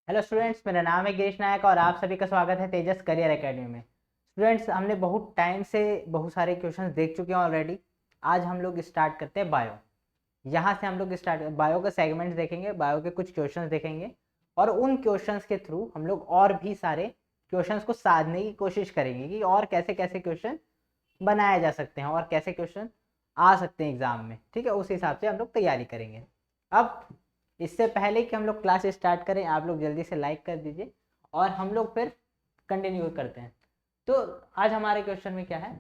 Hello students, मेरा नाम है गिरीश नायक और आप सभी का स्वागत है तेजस करियर एकेडमी में। स्टूडेंट्स, हमने बहुत टाइम से बहुत सारे क्वेश्चंस देख चुके हैं ऑलरेडी। आज हम लोग स्टार्ट करते हैं बायो। यहाँ से हम लोग स्टार्ट बायो का सेगमेंट्स देखेंगे, बायो के कुछ क्वेश्चंस देखेंगे और उन क्वेश्चंस के थ्रू हम लोग और भी सारे क्वेश्चंस को साधने की कोशिश करेंगे कि और कैसे कैसे क्वेश्चन बनाए जा सकते हैं और कैसे क्वेश्चन आ सकते हैं एग्जाम में। ठीक है, उस हिसाब से हम लोग तैयारी करेंगे। अब इससे पहले कि हम लोग क्लास स्टार्ट करें, आप लोग जल्दी से लाइक कर दीजिए और हम लोग फिर कंटिन्यू करते हैं। तो आज हमारे क्वेश्चन में क्या है,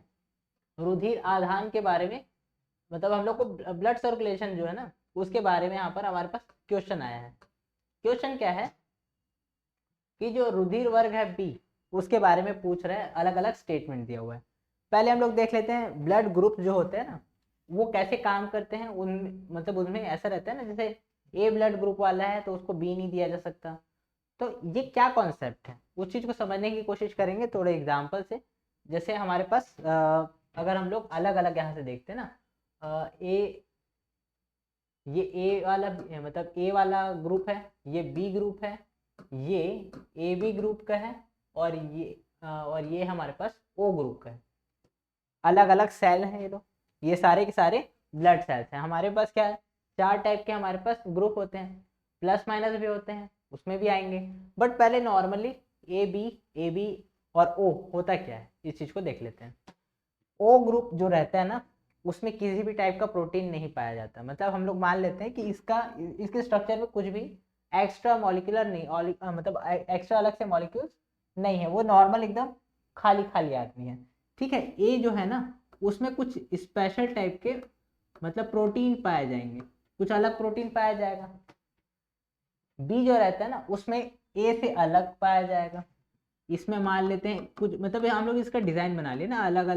रुधिर आधान के बारे में, मतलब हम लोग को ब्लड सर्कुलेशन जो है ना उसके बारे में यहाँ पर हमारे पास क्वेश्चन आया है। क्वेश्चन क्या है कि जो रुधिर वर्ग है बी, उसके बारे में पूछ रहे हैं, अलग अलग स्टेटमेंट दिया हुआ है। पहले हम लोग देख लेते हैं ब्लड ग्रुप जो होते हैं ना वो कैसे काम करते हैं। उन मतलब उनमें ऐसा रहता है ना, जैसे ए ब्लड ग्रुप वाला है तो उसको बी नहीं दिया जा सकता। तो ये क्या कॉन्सेप्ट है उस चीज़ को समझने की कोशिश करेंगे थोड़े एग्जाम्पल से। जैसे हमारे पास अगर हम लोग अलग अलग यहाँ से देखते हैं ना, ये ए वाला मतलब ए वाला ग्रुप है, ये बी ग्रुप है, ये ए बी ग्रुप का है और ये हमारे पास ओ ग्रुप का है। अलग अलग सेल हैं ये लोग, ये सारे के सारे ब्लड सेल्स हैं। हमारे पास क्या है, चार टाइप के हमारे पास ग्रुप होते हैं, प्लस माइनस भी होते हैं, उसमें भी आएंगे। बट पहले नॉर्मली ए बी और ओ होता क्या है इस चीज़ को देख लेते हैं। ओ ग्रुप जो रहता है ना उसमें किसी भी टाइप का प्रोटीन नहीं पाया जाता। मतलब हम लोग मान लेते हैं कि इसके स्ट्रक्चर में कुछ भी एक्स्ट्रा मॉलिक्यूलर नहीं, मतलब एक्स्ट्रा अलग से मॉलिक्यूल्स नहीं है, वो नॉर्मल एकदम खाली खाली आदमी है। ठीक है, ए जो है ना उसमें कुछ स्पेशल टाइप के मतलब प्रोटीन पाए जाएंगे, कुछ अलग प्रोटीन पाया जाएगा। बी जो रहता है ना उसमें ए से अलग पाया जाएगा। इसमें मान लेते हैं कुछ, मतलब हम लोग इसका डिज़ाइन बना लिए ना, अलग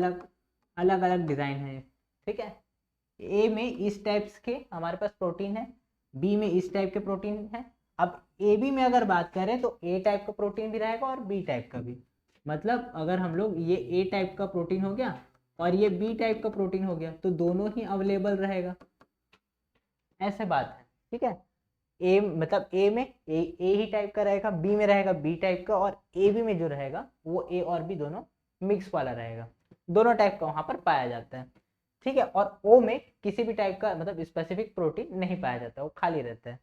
अलग डिज़ाइन है। ठीक है, ए में इस टाइप्स के हमारे पास प्रोटीन है, बी में इस टाइप के प्रोटीन है। अब ए बी में अगर बात करें तो ए टाइप का प्रोटीन भी रहेगा और बी टाइप का भी। मतलब अगर हम लोग ये ए टाइप का प्रोटीन हो गया और ये बी टाइप का प्रोटीन हो गया तो दोनों ही अवेलेबल रहेगा, ऐसे बात है। ठीक है, ए मतलब ए में ए ही टाइप का रहेगा, बी में रहेगा बी टाइप का और ए बी में जो रहेगा वो ए और बी दोनों मिक्स वाला रहेगा। दोनों टाइप का वहाँ पर पाया जाता है। ठीक है, और ओ में किसी भी टाइप का मतलब स्पेसिफिक प्रोटीन नहीं पाया जाता, वो खाली रहता है।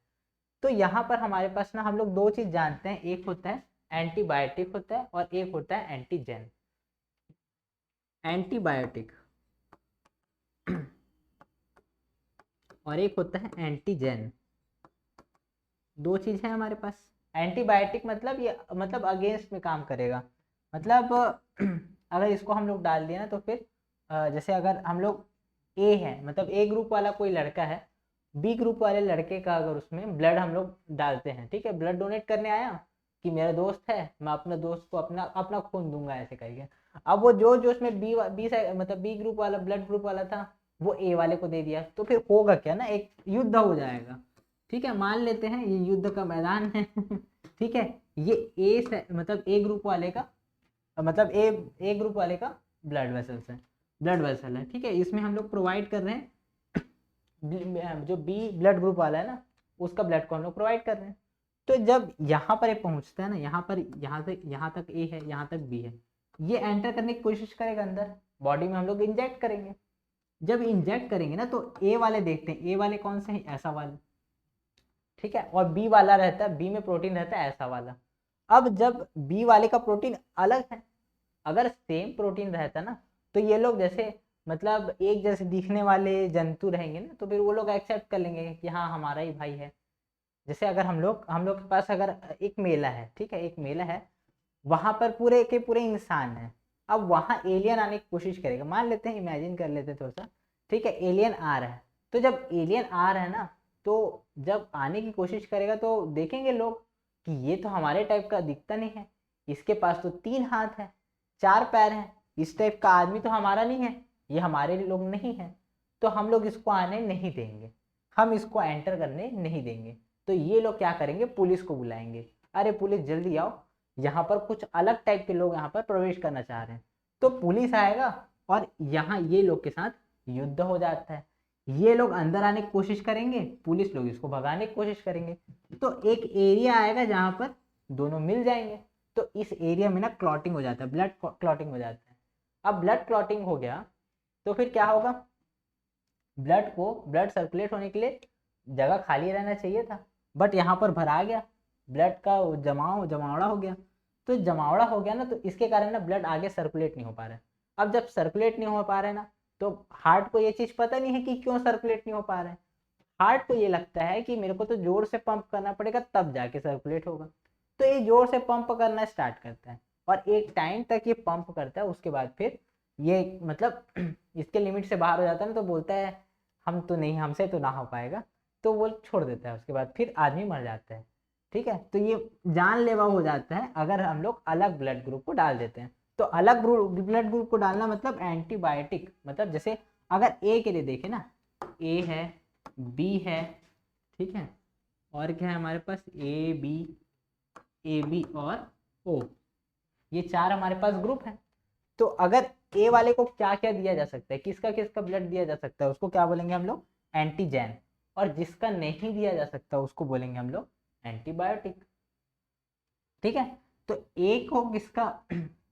तो यहाँ पर हमारे पास ना हम लोग दो चीज़ जानते हैं, एक होता है एंटीबायोटिक होता है और एक होता है एंटीजेन। एंटीबायोटिक और एक होता है एंटीजेन, दो चीज़ है हमारे पास। एंटीबायोटिक मतलब ये मतलब अगेंस्ट में काम करेगा। मतलब अगर इसको हम लोग डाल दिए ना तो फिर जैसे अगर हम लोग ए है, मतलब ए ग्रुप वाला कोई लड़का है, बी ग्रुप वाले लड़के का अगर उसमें ब्लड हम लोग डालते हैं, ठीक है, ब्लड डोनेट करने आया कि मेरा दोस्त है, मैं अपने दोस्त को अपना अपना खून दूंगा ऐसे करके। अब वो जो जो उसमें मतलब बी ग्रुप वाला ब्लड ग्रुप वाला था वो ए वाले को दे दिया, तो फिर होगा क्या ना, एक युद्ध हो जाएगा। ठीक है, मान लेते हैं ये युद्ध का मैदान है ठीक है, ये मतलब ए ग्रुप वाले का मतलब ए ग्रुप वाले का ब्लड वेसल है। ठीक है, इसमें हम लोग प्रोवाइड कर रहे हैं जो बी ब्लड ग्रुप वाला है ना उसका ब्लड को हम लोग प्रोवाइड कर रहे हैं। तो जब यहाँ पर ये पहुँचता है ना, यहाँ पर यहाँ से यहाँ तक ए है, यहाँ तक बी है, ये एंटर करने की कोशिश करेगा अंदर, बॉडी में हम लोग इंजेक्ट करेंगे। जब इंजेक्ट करेंगे ना तो ए वाले देखते हैं, ए वाले कौन से हैं, ऐसा वाले। ठीक है, और बी वाला रहता है, बी में प्रोटीन रहता है ऐसा वाला। अब जब बी वाले का प्रोटीन अलग है, अगर सेम प्रोटीन रहता ना तो ये लोग जैसे मतलब एक जैसे दिखने वाले जंतु रहेंगे ना तो फिर वो लोग एक्सेप्ट कर लेंगे कि हाँ हमारा ही भाई है। जैसे अगर हम लोग के पास अगर एक मेला है, ठीक है, एक मेला है, वहां पर पूरे के पूरे इंसान है। अब वहां एलियन आने की कोशिश करेगा, मान लेते हैं, इमेजिन कर लेते हैं थोड़ा सा। ठीक है, एलियन आ रहा है, तो जब एलियन आ रहा है ना तो जब आने की कोशिश करेगा तो देखेंगे लोग कि ये तो हमारे टाइप का दिखता नहीं है, इसके पास तो 3 हाथ है, 4 पैर हैं, इस टाइप का आदमी तो हमारा नहीं है, ये हमारे लोग नहीं है। तो हम लोग इसको आने नहीं देंगे, हम इसको एंटर करने नहीं देंगे। तो ये लोग क्या करेंगे, पुलिस को बुलाएंगे, अरे पुलिस जल्दी आओ, यहाँ पर कुछ अलग टाइप के लोग यहाँ पर प्रवेश करना चाह रहे हैं। तो पुलिस आएगा और यहाँ ये लोग के साथ युद्ध हो जाता है। ये लोग अंदर आने की कोशिश करेंगे, पुलिस लोग इसको भगाने की कोशिश करेंगे। तो एक एरिया आएगा जहाँ पर दोनों मिल जाएंगे तो इस एरिया में ना क्लॉटिंग हो जाता है, ब्लड क्लॉटिंग हो जाता है। अब ब्लड क्लॉटिंग हो गया तो फिर क्या होगा, ब्लड सर्कुलेट होने के लिए जगह खाली रहना चाहिए था, बट यहाँ पर भरा गया, ब्लड का जमावड़ा हो गया। तो जमावड़ा हो गया ना, तो इसके कारण ना ब्लड आगे सर्कुलेट नहीं हो पा रहा है। अब जब सर्कुलेट नहीं हो पा रहा है ना, तो हार्ट को ये चीज़ पता नहीं है कि क्यों सर्कुलेट नहीं हो पा रहा है। हार्ट को ये लगता है कि मेरे को तो जोर से पंप करना पड़ेगा तब जाके सर्कुलेट होगा, तो ये जोर से पंप करना स्टार्ट करता है और एक टाइम तक ये पंप करता है। उसके बाद फिर ये मतलब इसके लिमिट से बाहर हो जाता है ना, तो बोलता है हम तो नहीं, हमसे तो ना हो पाएगा, तो वो छोड़ देता है। उसके बाद फिर आदमी मर जाता है। ठीक है, तो ये जानलेवा हो जाता है अगर हम लोग अलग ब्लड ग्रुप को डाल देते हैं। तो अलग ब्लड ग्रुप को डालना मतलब एंटीबायोटिक, मतलब जैसे अगर ए के लिए देखें ना, ए है, बी है, ठीक है, और क्या है हमारे पास, ए बी और ओ, ये चार हमारे पास ग्रुप है। तो अगर ए वाले को क्या क्या दिया जा सकता है, किसका किसका ब्लड दिया जा सकता है, उसको क्या बोलेंगे हम लोग, एंटीजन। और जिसका नहीं दिया जा सकता उसको बोलेंगे हम लोग एंटीबायोटिक। ठीक है, तो ए को किसका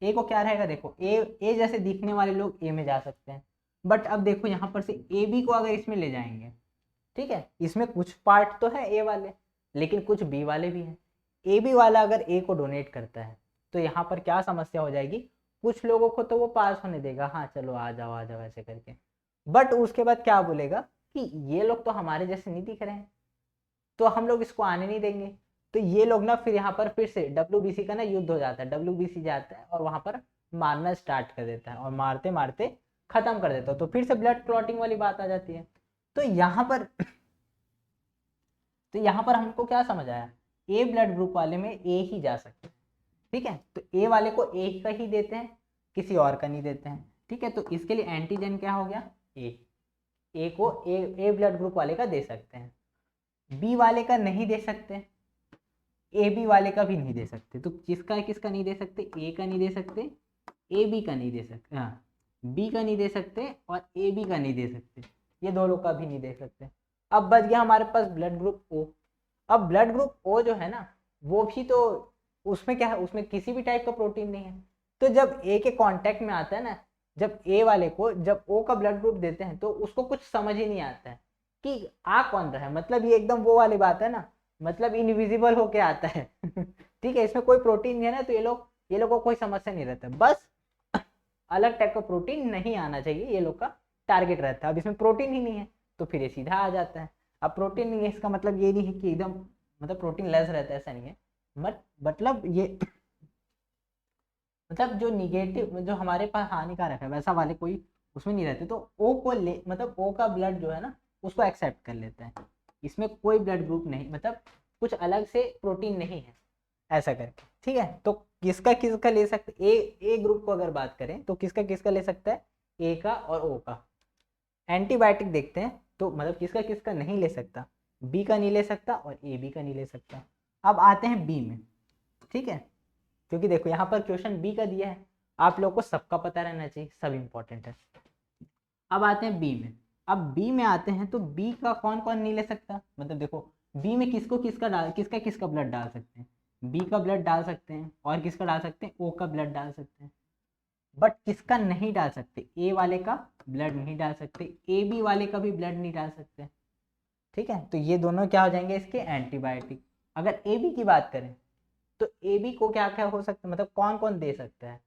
ए को क्या रहेगा, देखो ए जैसे दिखने वाले लोग ए में जा सकते हैं, बट अब देखो यहाँ पर से ए बी को अगर इसमें ले जाएंगे, ठीक है, इसमें कुछ पार्ट तो है ए वाले लेकिन कुछ बी वाले भी हैं। ए बी वाला अगर ए को डोनेट करता है तो यहाँ पर क्या समस्या हो जाएगी, कुछ लोगों को तो वो पास होने देगा, हाँ चलो आ जाओ ऐसे करके, बट उसके बाद क्या बोलेगा कि ये लोग तो हमारे जैसे नहीं दिख रहे हैं, तो हम लोग इसको आने नहीं देंगे। तो ये लोग ना फिर यहाँ पर फिर से WBC का ना युद्ध हो जाता है, WBC जाता है और वहां पर मारना स्टार्ट कर देता है और मारते मारते खत्म कर देता है। तो फिर से ब्लड क्लॉटिंग वाली बात आ जाती है। तो यहाँ पर हमको क्या समझ आया, ए ब्लड ग्रुप वाले में ए ही जा सकते हैं। ठीक है, तो ए वाले को ए का ही देते हैं, किसी और का नहीं देते हैं। ठीक है, तो इसके लिए एंटीजन क्या हो गया, ए को ए ब्लड ग्रुप वाले का दे सकते हैं, बी वाले का नहीं दे सकते, ए बी वाले का भी नहीं दे सकते। तो किसका नहीं दे सकते, ए का नहीं दे सकते, ए बी का नहीं दे सकते, हाँ बी का नहीं दे सकते और ए बी का नहीं दे सकते, ये दोनों का भी नहीं दे सकते। अब बच गया हमारे पास ब्लड ग्रुप ओ। अब ब्लड ग्रुप ओ जो है ना, वो भी तो उसमें क्या है, उसमें किसी भी टाइप का प्रोटीन नहीं है। तो जब ए के कांटेक्ट में आता है ना, जब ए वाले को जब ओ का ब्लड ग्रुप देते हैं तो उसको कुछ समझ ही नहीं आता है कि आ कौन रहा है, मतलब ये एकदम वो वाली बात है ना, मतलब इनविजिबल होके आता है ठीक है, इसमें कोई प्रोटीन नहीं है ना, तो ये लोग को कोई समस्या नहीं रहता, बस अलग टाइप का प्रोटीन नहीं आना चाहिए, ये लोग का टारगेट रहता है। अब इसमें प्रोटीन ही नहीं है तो फिर ये सीधा आ जाता है। अब प्रोटीन नहीं है इसका मतलब ये नहीं है कि एकदम मतलब प्रोटीन लेस रहता है, ऐसा नहीं है, मतलब ये मतलब जो निगेटिव जो हमारे पास हानिकारक है वैसा वाले कोई उसमें नहीं रहते। तो ओ को ले मतलब ओ का ब्लड जो है ना उसको एक्सेप्ट कर लेते हैं, इसमें कोई ब्लड ग्रुप नहीं, मतलब कुछ अलग से प्रोटीन नहीं है ऐसा करके। ठीक है, तो किसका किसका ले सकते, ए ग्रुप को अगर बात करें तो किसका किसका ले सकता है, ए का और ओ का। एंटीबायोटिक देखते हैं तो मतलब किसका किसका नहीं ले सकता, बी का नहीं ले सकता और ए बी का नहीं ले सकता। अब आते हैं बी में, ठीक है, क्योंकि देखो यहाँ पर क्वेश्चन बी का दिया है, आप लोग को सबका पता रहना चाहिए, सब इंपॉर्टेंट है। अब आते हैं बी में, अब बी में आते हैं तो बी का कौन कौन नहीं ले सकता, मतलब देखो बी में किसका किसका ब्लड डाल सकते हैं, बी का ब्लड डाल सकते हैं और किसका डाल सकते हैं, ओ का ब्लड डाल सकते हैं, बट किसका नहीं डाल सकते, ए वाले का ब्लड नहीं डाल सकते, ए बी वाले का भी ब्लड नहीं डाल सकते। ठीक है, तो ये दोनों क्या हो जाएंगे इसके एंटीबायोटिक। अगर ए बी की बात करें तो ए बी को क्या क्या हो सकता है, मतलब कौन कौन दे सकता है,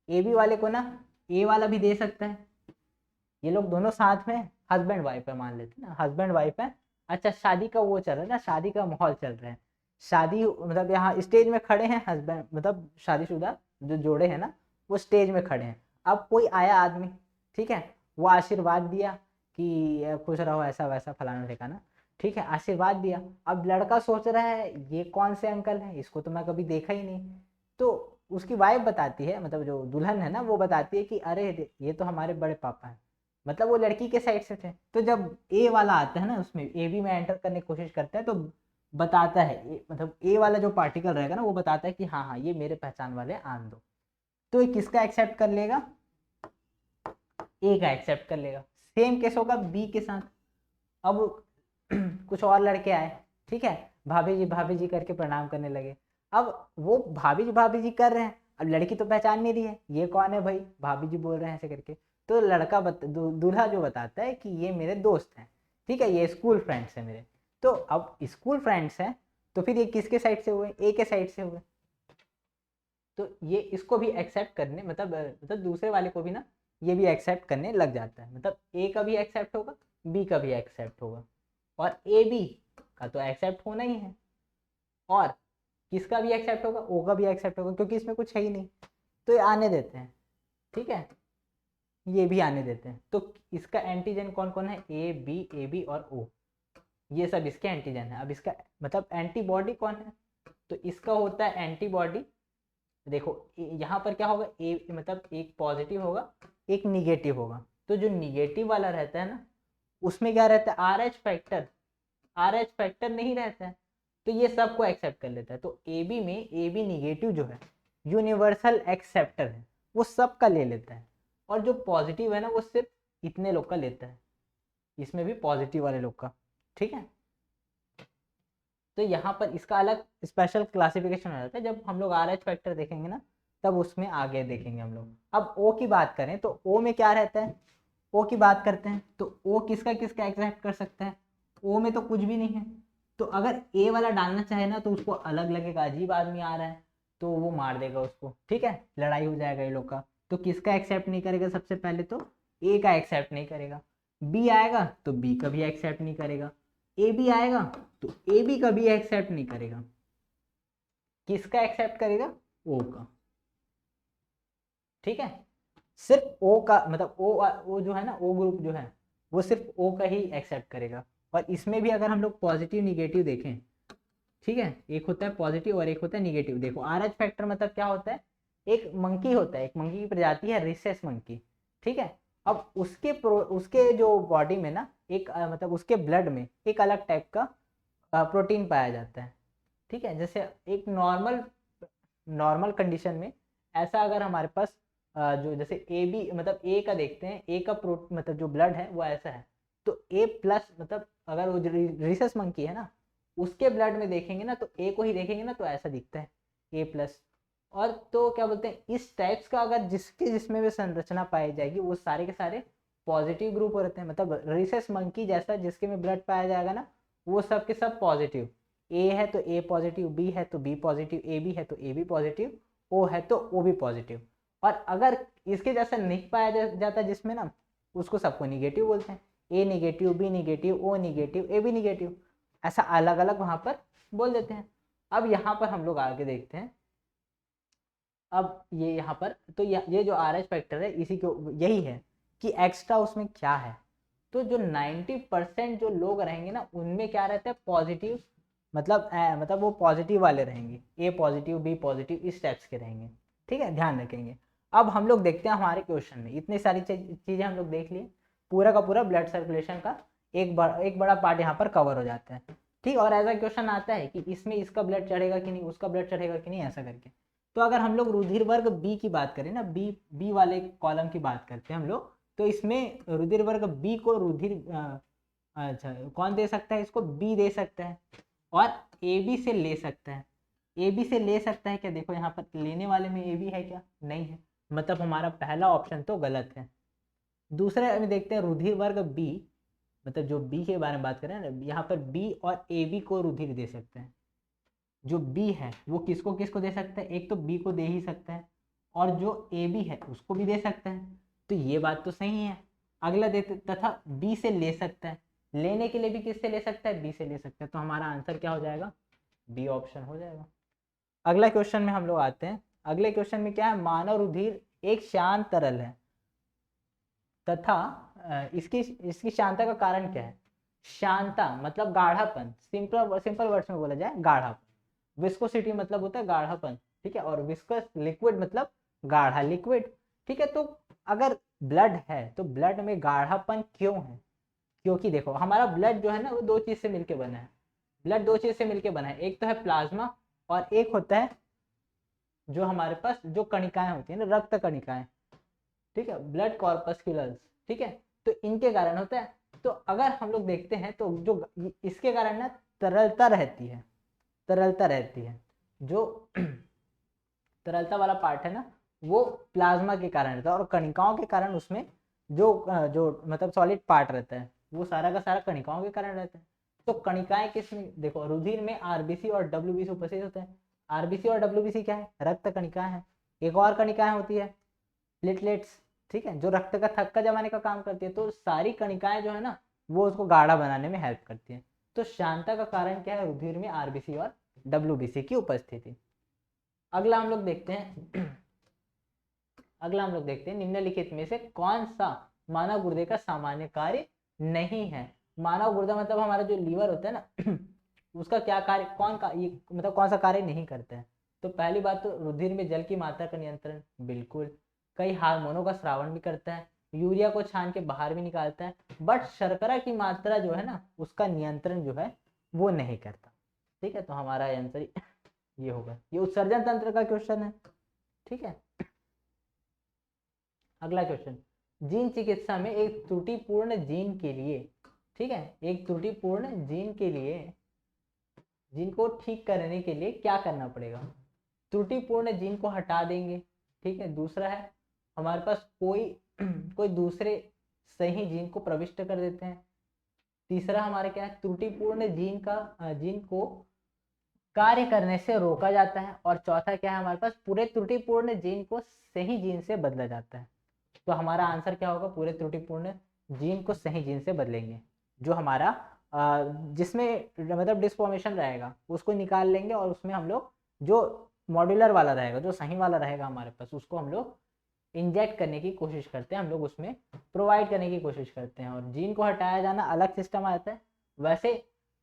ए बी वाले को ना ए वाला भी दे सकता है, ये लोग दोनों साथ में हस्बैंड वाइफ है, मान लेते हैं ना हस्बैंड वाइफ है। अच्छा शादी का वो चल रहा है ना, शादी का माहौल चल रहा है, शादी मतलब यहाँ स्टेज में खड़े हैं हस्बैंड मतलब शादीशुदा जो जोड़े हैं ना वो स्टेज में खड़े हैं। अब कोई आया आदमी, ठीक है, वो आशीर्वाद दिया कि खुश रहो ऐसा वैसा फलाना ठिकाना, ठीक है आशीर्वाद दिया। अब लड़का सोच रहा है ये कौन से अंकल हैं, इसको तो मैं कभी देखा ही नहीं। तो उसकी वाइफ बताती है, मतलब जो दुल्हन है ना वो बताती है कि अरे ये तो हमारे बड़े पापा हैं, मतलब वो लड़की के साइड से थे। तो जब ए वाला आता है ना उसमें ए बी में एंटर करने की कोशिश करता है तो बताता है मतलब ए वाला जो पार्टिकल रहेगा ना वो बताता है कि हाँ हाँ ये मेरे पहचान वाले आन दो। तो ये किसका एक्सेप्ट कर लेगा, ए का एक्सेप्ट कर लेगा। सेम केस होगा बी के साथ। अब कुछ और लड़के आए, ठीक है, भाभी जी करके प्रणाम करने लगे। अब वो भाभी जी कर रहे हैं, अब लड़की तो पहचान नहीं रही है ये कौन है भाई, भाभी जी बोल रहे हैं ऐसे करके। तो लड़का दूल्हा जो बताता है कि ये मेरे दोस्त हैं, ठीक है, ये स्कूल फ्रेंड्स हैं मेरे। तो अब स्कूल फ्रेंड्स हैं तो फिर ये किसके साइड से हुए, ए के साइड से हुए। तो ये इसको भी एक्सेप्ट करने मतलब दूसरे वाले को भी ना ये भी एक्सेप्ट करने लग जाता है, मतलब ए का भी एक्सेप्ट होगा, बी का भी एक्सेप्ट होगा, और ए बी का तो एक्सेप्ट होना ही है, और किसका भी एक्सेप्ट होगा, ओ का भी एक्सेप्ट होगा, क्योंकि इसमें कुछ है ही नहीं। तो ये आने देते हैं, ठीक है, ये भी आने देते हैं। तो इसका एंटीजन कौन कौन है, ए बी और ओ, ये सब इसके एंटीजन है। अब इसका मतलब एंटीबॉडी कौन है, तो इसका होता है एंटीबॉडी, देखो यहाँ पर क्या होगा, ए मतलब एक पॉजिटिव होगा एक निगेटिव होगा। तो जो निगेटिव वाला रहता है ना उसमें क्या रहता है, आर एच फैक्टर नहीं रहता है, तो ये सबको एक्सेप्ट कर लेता है। तो ए बी में ए बी निगेटिव जो है यूनिवर्सल एक्सेप्टर है, वो सबका ले लेता है, और जो पॉजिटिव है ना वो सिर्फ इतने लोग का लेता है, इसमें भी पॉजिटिव वाले लोग का, ठीक है। तो यहाँ पर इसका अलग स्पेशल क्लासिफिकेशन हो जाता है, जब हम लोग आर एच फैक्टर देखेंगे ना तब उसमें आगे देखेंगे हम लोग। अब ओ की बात करें तो ओ में क्या रहता है, ओ की बात करते हैं तो ओ किसका किसका एक्सेप्ट कर सकता है, ओ में तो कुछ भी नहीं है। तो अगर ए वाला डालना चाहे ना तो उसको अलग लगेगा, अजीब आदमी आ रहा है तो वो मार देगा उसको, ठीक है, लड़ाई हो जाएगा ये लोग का। तो किसका एक्सेप्ट नहीं करेगा, सबसे पहले तो ए का एक्सेप्ट नहीं करेगा, बी आएगा तो बी का भी एक्सेप्ट नहीं करेगा, ए बी आएगा तो ए बी कभी एक्सेप्ट नहीं करेगा, किसका एक्सेप्ट करेगा, ओ का, ठीक है। सिर्फ ओ का मतलब ओ जो है ना, ओ ग्रुप जो है वो सिर्फ ओ का ही एक्सेप्ट करेगा। और इसमें भी अगर हम लोग पॉजिटिव निगेटिव देखें, ठीक है, एक होता है पॉजिटिव और एक होता है निगेटिव। देखो आर एच फैक्टर मतलब क्या होता है, एक मंकी होता है, एक मंकी की प्रजाति है रिसेस मंकी, ठीक है। अब उसके जो बॉडी में ना एक मतलब उसके ब्लड में एक अलग टाइप का प्रोटीन पाया जाता है, ठीक है। जैसे एक नॉर्मल नॉर्मल कंडीशन में ऐसा अगर हमारे पास जो जैसे ए बी मतलब ए का देखते हैं, ए का प्रो मतलब जो ब्लड है वो ऐसा है, तो ए प्लस मतलब अगर वो रिसस मंकी है ना उसके ब्लड में देखेंगे ना तो ए को ही देखेंगे ना तो ऐसा दिखता है ए प्लस। और तो क्या बोलते हैं इस टाइप्स का अगर जिसमें भी संरचना पाई जाएगी वो सारे के सारे पॉजिटिव ग्रुप रहते हैं, मतलब रिसस मंकी जैसा जिसके में ब्लड पाया जाएगा ना वो सब के सब पॉजिटिव, ए है तो ए पॉजिटिव, बी है तो बी पॉजिटिव, ए बी है तो ए बी पॉजिटिव, ओ है तो ओ बी पॉजिटिव। और अगर इसके जैसा नहीं पाया जाता जिसमें ना उसको सबको निगेटिव बोलते हैं, A negative, B negative, O negative, A B negative, ऐसा अलग अलग वहाँ पर बोल देते हैं। अब यहाँ पर हम लोग आगे देखते हैं, अब ये यहाँ पर तो ये जो आर एच फैक्टर है इसी को यही है कि एक्स्ट्रा उसमें क्या है। तो जो 90% जो लोग रहेंगे ना उनमें क्या रहता है पॉजिटिव, मतलब वो पॉजिटिव वाले रहेंगे, ए पॉजिटिव बी पॉजिटिव इस टाइप्स के रहेंगे, ठीक है, ध्यान रखेंगे। अब हम लोग देखते हैं हमारे क्वेश्चन में इतनी सारी चीज़ें हम लोग देख लिए, पूरा का पूरा ब्लड सर्कुलेशन का एक बड़ा पार्ट यहाँ पर कवर हो जाता है, ठीक। और ऐसा क्वेश्चन आता है कि इसमें इसका ब्लड चढ़ेगा कि नहीं, उसका ब्लड चढ़ेगा कि नहीं, ऐसा करके। तो अगर हम लोग रुधिर वर्ग बी की बात करें ना, बी वाले कॉलम की बात करते हैं हम लोग, तो इसमें रुधिर वर्ग बी को अच्छा कौन दे सकता है, इसको बी दे सकता है, और ए बी से ले सकता है, ए बी से ले सकता है क्या, देखो यहाँ पर लेने वाले में ए बी है क्या, नहीं है, मतलब हमारा पहला ऑप्शन तो गलत है। दूसरे में देखते हैं रुधिर वर्ग बी, मतलब जो बी के बारे में बात करें ना, यहाँ पर बी और ए बी को रुधिर दे सकते हैं। जो बी है वो किसको किसको दे सकता है, एक तो बी को दे ही सकता है, और जो ए बी है उसको भी दे सकता है, तो ये बात तो सही है। अगला देते तथा बी से ले सकता है, लेने के लिए भी किससे ले सकता है, बी से ले सकता है, तो हमारा आंसर क्या हो जाएगा, बी ऑप्शन हो जाएगा। अगला क्वेश्चन में हम लोग आते हैं, अगले क्वेश्चन में क्या है, मानव रुधिर एक शांत तरल है तथा इसकी इसकी शांता का कारण क्या है, शांता मतलब गाढ़ापन, सिंपल वर्ड्स में बोला जाए गाढ़ापन, विस्कोसिटी मतलब होता है गाढ़ापन, ठीक है, और विस्कस लिक्विड मतलब गाढ़ा लिक्विड, ठीक है। तो अगर ब्लड है तो ब्लड में गाढ़ापन क्यों है, क्योंकि देखो हमारा ब्लड जो है ना वो दो चीज से मिलकर बना है, ब्लड दो चीज से मिलकर बना है, एक तो है प्लाज्मा और एक होता है जो हमारे पास जो कणिकाएं होती है ना, रक्त कणिकाएं, ठीक है, ब्लड कॉर्पस्कुलर्स, ठीक है, तो इनके कारण होता है। तो अगर हम लोग देखते हैं तो जो इसके कारण ना तरलता रहती है, तरलता रहती है, जो तरलता वाला पार्ट है ना वो प्लाज्मा के कारण रहता है, और कणिकाओं के कारण उसमें जो मतलब सॉलिड पार्ट रहता है वो सारा का सारा कणिकाओं के कारण रहता है। तो कणिकाएं किस में, देखो रुधिर में आरबीसी और डब्ल्यूबीसी उपस्थित होते हैं। आरबीसी और डब्ल्यूबीसी क्या है, रक्त कणिकाएं हैं। एक और कणिकाएं होती है प्लेटलेट्स, ठीक है, जो रक्त का थक्का जमाने का काम करती है। तो सारी कणिकाएं जो है ना वो उसको गाढ़ा बनाने में हेल्प करती है। तो श्यानता का कारण क्या है, रुधिर में आरबीसी और डब्ल्यूबीसी की उपस्थिति। अगला हम लोग देखते हैं अगला हम लोग देखते हैं निम्नलिखित में से कौन सा मानव गुर्दे का सामान्य कार्य नहीं है। मानव गुर्दा मतलब हमारा जो लीवर होता है ना उसका क्या कार्य, कौन का ये मतलब कौन सा कार्य नहीं करता है। तो पहली बात तो रुधिर में जल की मात्रा का नियंत्रण, बिल्कुल। कई हार्मोनों का श्रावण भी करता है, यूरिया को छान के बाहर भी निकालता है, बट शर्करा की मात्रा जो है ना उसका नियंत्रण जो है वो नहीं करता। ठीक है, तो हमारा आंसर ये होगा। ये उत्सर्जन तंत्र का क्वेश्चन है। ठीक है, अगला क्वेश्चन, जीन चिकित्सा में एक त्रुटिपूर्ण जीन के लिए, ठीक है, एक त्रुटिपूर्ण जीन के लिए, जीन को ठीक करने के लिए क्या करना पड़ेगा। त्रुटिपूर्ण जीन को हटा देंगे, ठीक है। दूसरा है हमारे पास कोई कोई दूसरे सही जीन को प्रविष्ट कर देते हैं। तीसरा हमारा क्या है, त्रुटिपूर्ण जीन को कार्य करने से रोका जाता है। और चौथा क्या है, हमारे पास पूरे त्रुटिपूर्ण जीन को सही जीन से बदला जाता है। तो हमारा आंसर क्या होगा, पूरे त्रुटिपूर्ण जीन को सही जीन से बदलेंगे। जो हमारा जिसमें मतलब डिसफॉर्मेशन रहेगा उसको निकाल लेंगे, और उसमें हम लोग जो मॉड्यूलर वाला रहेगा, जो सही वाला रहेगा हमारे पास, उसको हम लोग इंजेक्ट करने की कोशिश करते हैं, हम लोग उसमें प्रोवाइड करने की कोशिश करते हैं। और जीन को हटाया जाना अलग सिस्टम आता है। वैसे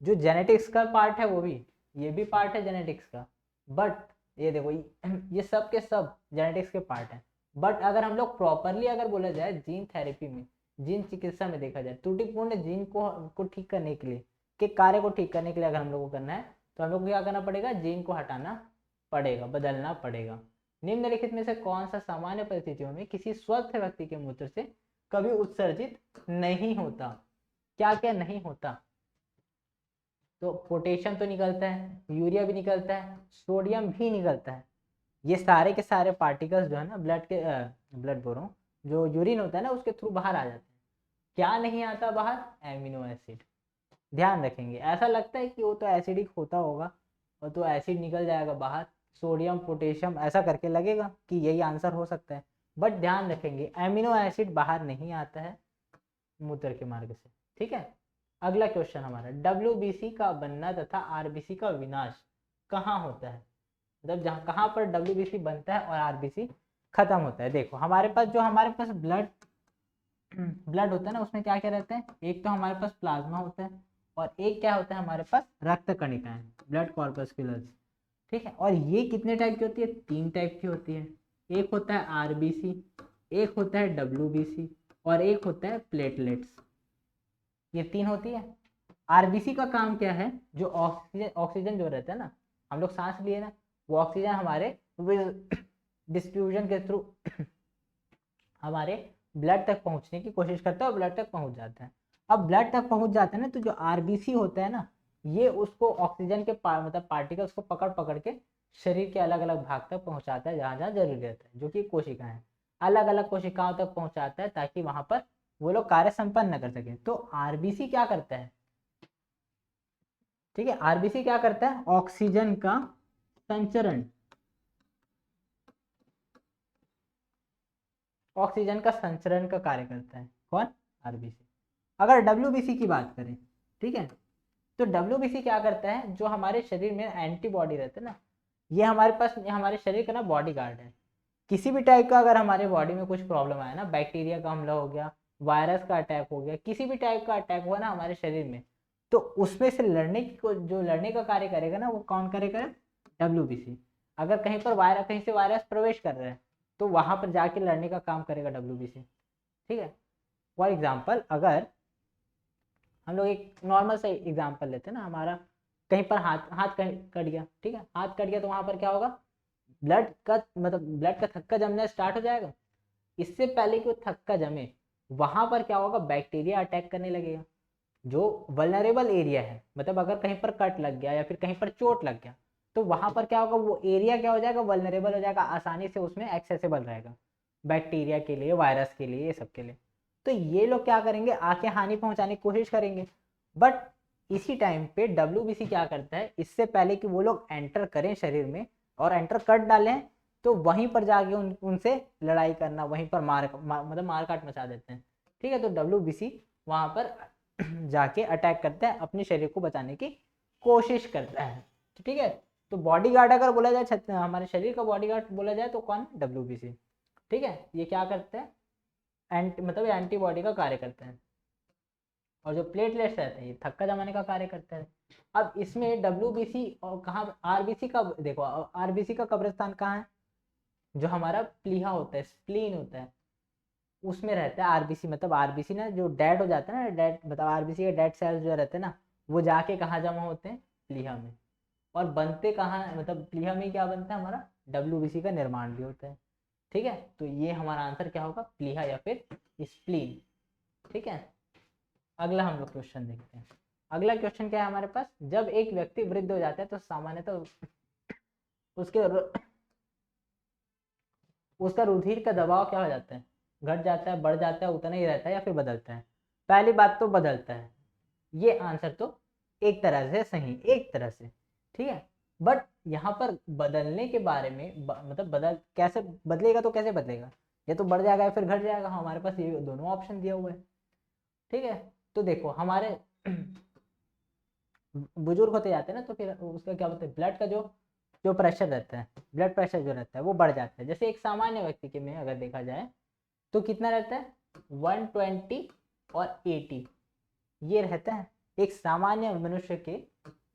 जो जेनेटिक्स का पार्ट है वो भी, ये भी पार्ट है जेनेटिक्स का, बट ये देखो ये सब के सब जेनेटिक्स के पार्ट हैं। बट अगर हम लोग प्रॉपरली अगर बोला जाए जीन थेरेपी में, जीन चिकित्सा में देखा जाए, त्रुटिपूर्ण जीन को ठीक करने के लिए, के कार्य को ठीक करने के लिए अगर हम लोग को करना है तो हम लोग को क्या करना पड़ेगा, जीन को हटाना पड़ेगा, बदलना पड़ेगा। निम्नलिखित में से कौन सा सामान्य परिस्थितियों में किसी स्वस्थ व्यक्ति के मूत्र से कभी उत्सर्जित नहीं होता। क्या क्या नहीं होता, तो पोटेशियम तो निकलता है, यूरिया भी निकलता है, सोडियम भी निकलता है। ये सारे के सारे पार्टिकल्स जो है ना ब्लड बोल रहा हूँ, जो यूरिन होता है ना उसके थ्रू बाहर आ जाते हैं। क्या नहीं आता बाहर, एमिनो एसिड। ध्यान रखेंगे, ऐसा लगता है कि वो तो एसिडिक होता होगा और तो एसिड निकल जाएगा बाहर, सोडियम पोटेशियम ऐसा करके लगेगा कि यही आंसर हो सकता है। बट ध्यान रखेंगे एमिनो एसिड बाहर नहीं आता है मूत्र के मार्ग से। ठीक है, अगला क्वेश्चन हमारा, डब्ल्यूबीसी का बनना तथा आरबीसी का विनाश कहाँ होता है। मतलब जहाँ कहाँ पर डब्ल्यूबीसी बनता है और आरबीसी खत्म होता है। देखो हमारे पास ब्लड होता है ना, उसमें क्या क्या रहता है, एक तो हमारे पास प्लाज्मा होता है और एक क्या होता है हमारे पास रक्त कणिकाएं, ब्लड कॉर्पस्कुलर्स। ठीक है, और ये कितने टाइप की होती है, 3 टाइप की होती है। एक होता है आरबीसी, एक होता है डब्ल्यूबीसी और एक होता है प्लेटलेट्स। ये 3 होती है। आरबीसी का काम क्या है, जो ऑक्सीजन जो रहता है ना, हम लोग सांस लिए ना, वो ऑक्सीजन हमारे डिस्ट्रीब्यूशन के थ्रू हमारे ब्लड तक पहुंचने की कोशिश करता है और ब्लड तक पहुंच जाता है। अब ब्लड तक पहुंच जाता है ना, तो जो आरबीसी होता है ना, ये उसको ऑक्सीजन के मतलब पार्टिकल्स को पकड़ पकड़ के शरीर के अलग अलग भाग तक पहुंचाता है, जहाँ जहाँ जरूरी रहता है, जो कि कोशिकाएं हैं, अलग अलग कोशिकाओं तक पहुंचाता है ताकि वहां पर वो लोग कार्य संपन्न कर सके। तो आरबीसी क्या करता है, ठीक है, आरबीसी क्या करता है, ऑक्सीजन का संचरण, ऑक्सीजन का संचरण का कार्य करता है। कौन, आरबीसी। अगर डब्ल्यूबीसी की बात करें, ठीक है, तो डब्ल्यूबीसी क्या करता है, जो हमारे शरीर में एंटीबॉडी रहते हैं ना, ये हमारे पास हमारे शरीर का ना बॉडी गार्ड है। किसी भी टाइप का अगर हमारे बॉडी में कुछ प्रॉब्लम आया ना, बैक्टीरिया का हमला हो गया, वायरस का अटैक हो गया, किसी भी टाइप का अटैक हुआ ना हमारे शरीर में, तो उसमें से जो लड़ने का कार्य करेगा ना, वो कौन करेगा, डब्ल्यूबीसी। अगर कहीं से वायरस प्रवेश कर रहा है तो वहां पर जाके लड़ने का काम करेगा डब्ल्यूबीसी। ठीक है, फॉर एग्जाम्पल अगर हम लोग एक नॉर्मल सा एग्जाम्पल लेते हैं ना, हमारा कहीं पर हाथ कहीं कट गया, ठीक है, हाथ कट गया तो वहां पर क्या होगा, ब्लड का थक्का जमना स्टार्ट हो जाएगा। इससे पहले कि वो थक्का जमे, वहां पर क्या होगा, बैक्टीरिया अटैक करने लगेगा। जो वल्नरेबल एरिया है, मतलब अगर कहीं पर कट लग गया या फिर कहीं पर चोट लग गया, तो वहाँ पर क्या होगा, वो एरिया क्या हो जाएगा, वल्नरेबल हो जाएगा, आसानी से उसमें एक्सेसिबल रहेगा बैक्टीरिया के लिए, वायरस के लिए, ये सब के लिए। तो ये लोग क्या करेंगे, आके हानि पहुंचाने की कोशिश करेंगे। बट इसी टाइम पे WBC क्या करता है, इससे पहले कि वो लोग एंटर करें शरीर में और एंटर कर डालें, तो वहीं पर जाके उनसे लड़ाई करना, वहीं पर मतलब मारकाट मचा देते हैं। ठीक है, तो WBC वहाँ पर जाके अटैक करता है, अपने शरीर को बचाने की कोशिश करता है। ठीक है, तो बॉडीगार्ड अगर बोला जाए, हमारे शरीर का बॉडीगार्ड बोला जाए तो कौन, WBC। ठीक है, ये क्या करते हैं, मतलब एंटीबॉडी का कार्य करते हैं। और जो प्लेटलेट्स रहते हैं ये थक्का जमाने का कार्य करते हैं। अब इसमें WBC और कहाँ, RBC का देखो, RBC का कब्रिस्तान कहाँ है, जो हमारा प्लीहा होता है, स्प्लीन होता है, उसमें रहता है RBC। मतलब RBC ना जो डेड हो जाता है ना, डेड मतलब RBC के डेड सेल्स जो रहते हैं ना, वो जाके कहाँ जमा होते हैं, प्लीहा में। और बनते कहाँ, मतलब प्लीहा में क्या बनता है, हमारा WBC का निर्माण भी होता है। ठीक है, तो ये हमारा आंसर क्या होगा, प्लीहा या फिर स्प्लीन। ठीक है, अगला हम लोग क्वेश्चन देखते हैं। अगला क्वेश्चन क्या है हमारे पास, जब एक व्यक्ति वृद्ध हो जाता है तो सामान्यतः उसके उसका रुधिर का दबाव क्या हो जाता है, घट जाता है, बढ़ जाता है, उतना ही रहता है, या फिर बदलता है। पहली बात तो बदलता है, ये आंसर तो एक तरह से सही, एक तरह से। ठीक है, बट यहाँ पर बदलने के बारे में मतलब बदल कैसे बदलेगा, तो कैसे बदलेगा, या तो बढ़ जाएगा या फिर घट जाएगा, हमारे पास ये दोनों ऑप्शन दिया हुआ है। ठीक है, तो देखो हमारे बुजुर्ग होते जाते हैं ना, तो फिर उसका क्या बोलते हैं, ब्लड का जो जो प्रेशर रहता है, ब्लड प्रेशर जो रहता है वो बढ़ जाता है। जैसे एक सामान्य व्यक्ति के में अगर देखा जाए तो कितना रहता है, 120 और 80 ये रहता है। एक सामान्य मनुष्य के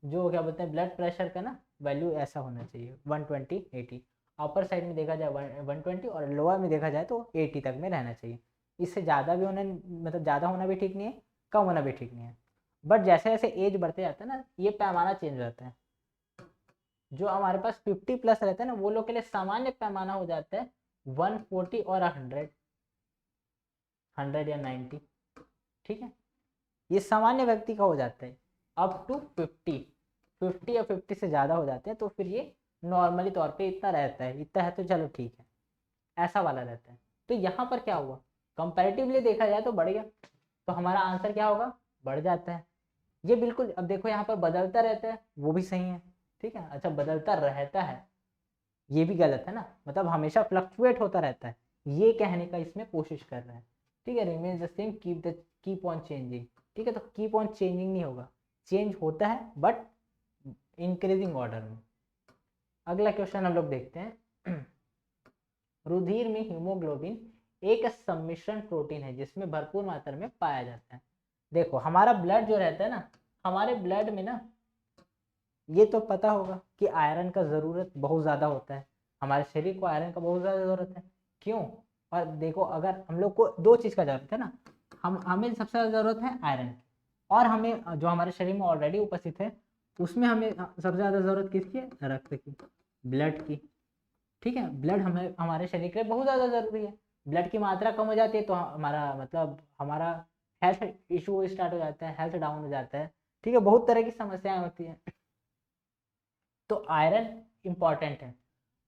जो क्या बोलते हैं ब्लड प्रेशर का ना वैल्यू ऐसा होना चाहिए, 120 80। अपर साइड में देखा जाए 120 और लोअर में देखा जाए तो 80 तक में रहना चाहिए। इससे ज़्यादा भी होना, मतलब ज़्यादा होना भी ठीक नहीं है, कम होना भी ठीक नहीं है। बट जैसे जैसे एज बढ़ते जाता है ना, ये पैमाना चेंज रहता है। जो हमारे पास 50 प्लस रहता है ना, वो लोग के लिए सामान्य पैमाना हो जाता है 140 और 100, 100 या 90। ठीक है, ये सामान्य व्यक्ति का हो जाता है। अप टू 50 या 50 से ज़्यादा हो जाते हैं तो फिर ये नॉर्मली तौर पे इतना रहता है, इतना है तो चलो ठीक है, ऐसा वाला रहता है। तो यहाँ पर क्या हुआ, कंपैरेटिवली देखा जाए तो बढ़ गया, तो हमारा आंसर क्या होगा, बढ़ जाता है। ये बिल्कुल, अब देखो यहाँ पर बदलता रहता है, वो भी सही है। ठीक है, अच्छा बदलता रहता है ये भी गलत है ना, मतलब हमेशा फ्लक्चुएट होता रहता है, ये कहने का इसमें कोशिश कर रहा है। ठीक है, remain the same, keep on changing. ठीक है, तो कीप ऑन चेंजिंग नहीं होगा, चेंज होता है बट इंक्रीजिंग ऑर्डर में। अगला क्वेश्चन हम लोग देखते हैं। रुधिर में हीमोग्लोबिन एक सम्मिश्रण प्रोटीन है जिसमें भरपूर मात्रा में पाया जाता है। देखो हमारा ब्लड जो रहता है ना, हमारे ब्लड में ना, ये तो पता होगा कि आयरन का ज़रूरत बहुत ज़्यादा होता है, हमारे शरीर को आयरन का बहुत ज़्यादा ज़रूरत है। क्यों, और देखो अगर हम लोग को दो चीज़ का ज़रूरत है ना, हमें सबसे ज़्यादा ज़रूरत है आयरन की, और हमें जो हमारे शरीर में ऑलरेडी उपस्थित है उसमें हमें सबसे ज़्यादा ज़रूरत किसकी है, रक्त की, ब्लड की। ठीक है, ब्लड हमें हमारे शरीर के लिए बहुत ज़्यादा ज़रूरी है। ब्लड की मात्रा कम हो जाती है तो हमारा मतलब हमारा हेल्थ इशू स्टार्ट हो जाता है, हेल्थ डाउन हो जाता है। ठीक है, बहुत तरह की समस्याएं होती हैं। तो आयरन इंपॉर्टेंट है।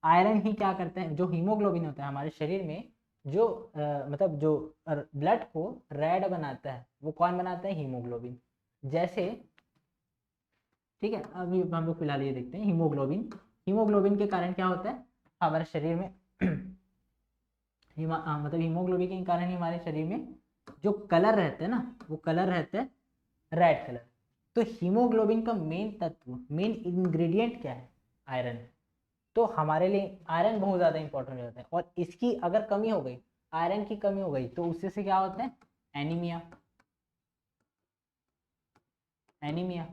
आयरन ही क्या करते हैं, जो हीमोग्लोबिन होता है हमारे शरीर में, जो मतलब जो ब्लड को रेड बनाता है, वो कौन बनाता है, हीमोग्लोबिन। जैसे ठीक है, अभी हम लोग फिलहाल ये देखते हैं हीमोग्लोबिन। हीमोग्लोबिन के कारण क्या होता है हमारे शरीर में मतलब हीमोग्लोबिन के कारण ही हमारे शरीर में जो कलर रहते हैं ना, वो कलर रहता है रेड कलर। तो हीमोग्लोबिन का मेन तत्व, मेन इंग्रेडिएंट क्या है, आयरन। तो हमारे लिए आयरन बहुत ज़्यादा इंपॉर्टेंट हो जाता है, और इसकी अगर कमी हो गई, आयरन की कमी हो गई, तो उससे से क्या होता है, एनीमिया। एनीमिया,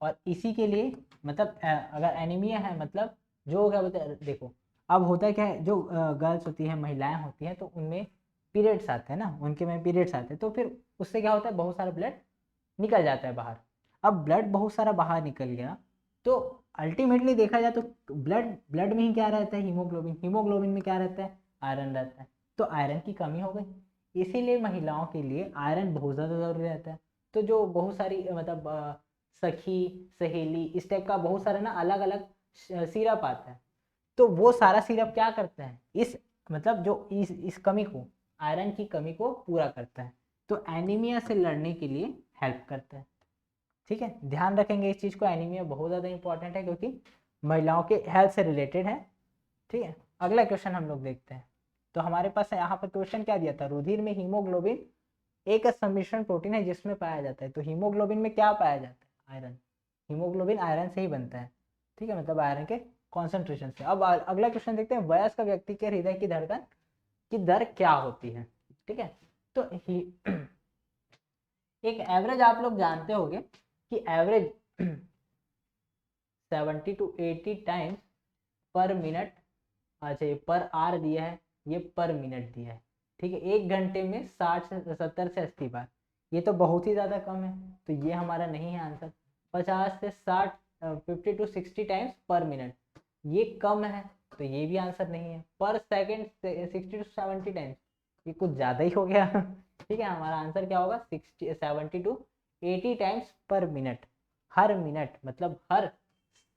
और इसी के लिए मतलब अगर एनीमिया है, मतलब जो क्या बोलते हैं, देखो अब होता है क्या है, जो गर्ल्स होती हैं, महिलाएं होती हैं, तो उनमें पीरियड्स आते हैं ना, उनके में पीरियड्स आते हैं, तो फिर उससे क्या होता है, बहुत सारा ब्लड निकल जाता है बाहर। अब ब्लड बहुत सारा बाहर निकल गया, तो अल्टीमेटली देखा जाए तो ब्लड ब्लड में ही क्या रहता है, हीमोग्लोबिन। हीमोग्लोबिन में क्या रहता है, आयरन रहता है। तो आयरन की कमी हो गई, इसीलिए महिलाओं के लिए आयरन बहुत ज़्यादा ज़रूरी रहता है। तो जो बहुत सारी मतलब सखी, सहेली, इस टाइप का बहुत सारे ना अलग अलग सिरप आता है, तो वो सारा सिरप क्या करता है, इस मतलब जो इस कमी को, आयरन की कमी को पूरा करता है, तो एनीमिया से लड़ने के लिए हेल्प करता है। ठीक है, ध्यान रखेंगे इस चीज़ को, एनीमिया बहुत ज़्यादा इंपॉर्टेंट है क्योंकि महिलाओं के हेल्थ से रिलेटेड है। ठीक है, अगला क्वेश्चन हम लोग देखते हैं। तो हमारे पास यहाँ पर क्वेश्चन क्या दिया था, रुधिर में हीमोग्लोबिन एक सम्मिश्रण प्रोटीन है जिसमें पाया जाता है। तो हीमोग्लोबिन में क्या पाया जाता है, आयरन। हीमोग्लोबिन आयरन से ही बनता है। ठीक है, मतलब आयरन के कॉन्सेंट्रेशन से। अब अगला क्वेश्चन देखते हैं, वयस्क व्यक्ति के हृदय की धड़कन की दर क्या होती है। ठीक है, तो एक एवरेज आप लोग जानते होंगे कि एवरेज 70 to 80 टाइम्स पर मिनट, अच्छा ये पर आवर दिया है, ये पर मिनट दिया है। ठीक है, एक घंटे में 60 से 70 से 80 बार, ये तो बहुत ही ज़्यादा कम है, तो ये हमारा नहीं है आंसर। 50 से 60 50 to 60 टाइम्स पर मिनट, ये कम है, तो ये भी आंसर नहीं है। पर सेकेंड 60 to 70 टाइम्स, ये कुछ ज़्यादा ही हो गया। ठीक है, हमारा आंसर क्या होगा, 70 to 80 टाइम्स पर मिनट। हर मिनट मतलब हर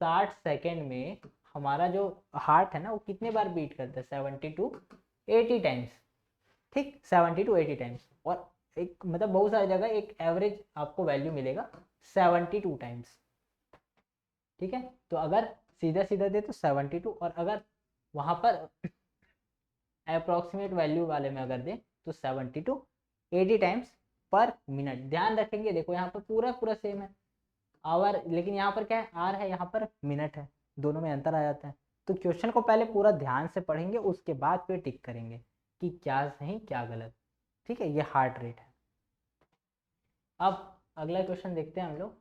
60 सेकेंड में हमारा जो हार्ट है ना वो कितने बार बीट करता है, 70 to 80 टाइम्स। ठीक, 70 to 80 टाइम्स। और एक मतलब बहुत सारी जगह एक एवरेज आपको वैल्यू मिलेगा 72 टाइम्स। ठीक है, तो अगर सीधा सीधा दे तो 72, और अगर वहाँ पर अप्रोक्सीमेट वैल्यू वाले में अगर दे तो 70 to 80 टाइम्स पर मिनट। ध्यान रखेंगे, देखो यहाँ पर पूरा पूरा सेम है आवर, लेकिन यहाँ पर क्या है, आर है, यहाँ पर मिनट है, दोनों में अंतर आ जाता है। तो क्वेश्चन को पहले पूरा ध्यान से पढ़ेंगे, उसके बाद फिर टिक करेंगे कि क्या सही क्या गलत। ठीक है, ये हार्ट रेट है। अब अगला क्वेश्चन देखते हैं हम लोग,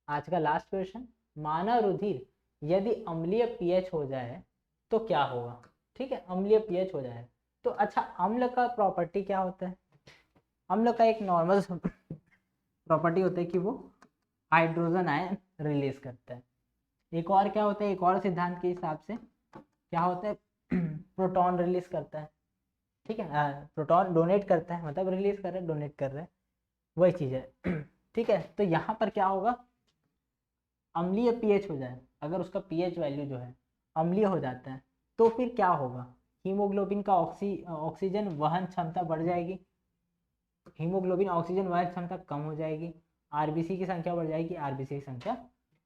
आज का लास्ट क्वेश्चन। मानव रुधिर यदि अम्लीय पीएच हो जाए तो क्या होगा। ठीक है, अम्लीय पीएच हो जाए तो अच्छा, अम्ल का प्रॉपर्टी क्या होता है, अम्ल का एक नॉर्मल प्रॉपर्टी होता है कि वो हाइड्रोजन आयन रिलीज करता है। एक और क्या होता है, एक और सिद्धांत के हिसाब से क्या होता है, प्रोटॉन रिलीज करता है। ठीक है, प्रोटॉन डोनेट करता है, मतलब रिलीज कर रहा है, डोनेट कर रहा है, वही चीज़ है। ठीक है, तो यहाँ पर क्या होगा, अम्लीय पीएच हो जाए, अगर उसका पीएच वैल्यू जो है अम्लीय हो जाता है तो फिर क्या होगा, हीमोग्लोबिन का ऑक्सीजन वहन क्षमता बढ़ जाएगी, हीमोग्लोबिन ऑक्सीजन वहन क्षमता कम हो जाएगी, आरबीसी की संख्या बढ़ जाएगी, आरबीसी की संख्या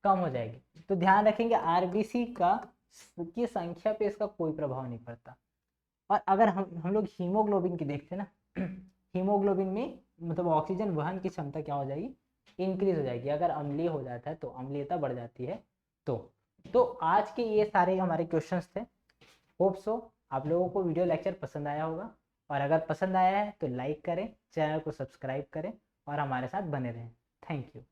कम हो जाएगी। तो ध्यान रखेंगे आरबीसी की संख्या पे इसका कोई प्रभाव नहीं पड़ता। और अगर हम लोग हीमोग्लोबिन की देखते हैं ना, हीमोग्लोबिन में मतलब ऑक्सीजन वहन की क्षमता क्या हो जाएगी, इंक्रीज हो जाएगी। अगर अम्लीय हो जाता है तो अम्लीयता बढ़ जाती है। तो आज के ये सारे हमारे क्वेश्चंस थे। होप सो आप लोगों को वीडियो लेक्चर पसंद आया होगा, और अगर पसंद आया है तो लाइक करें, चैनल को सब्सक्राइब करें और हमारे साथ बने रहें। Thank you.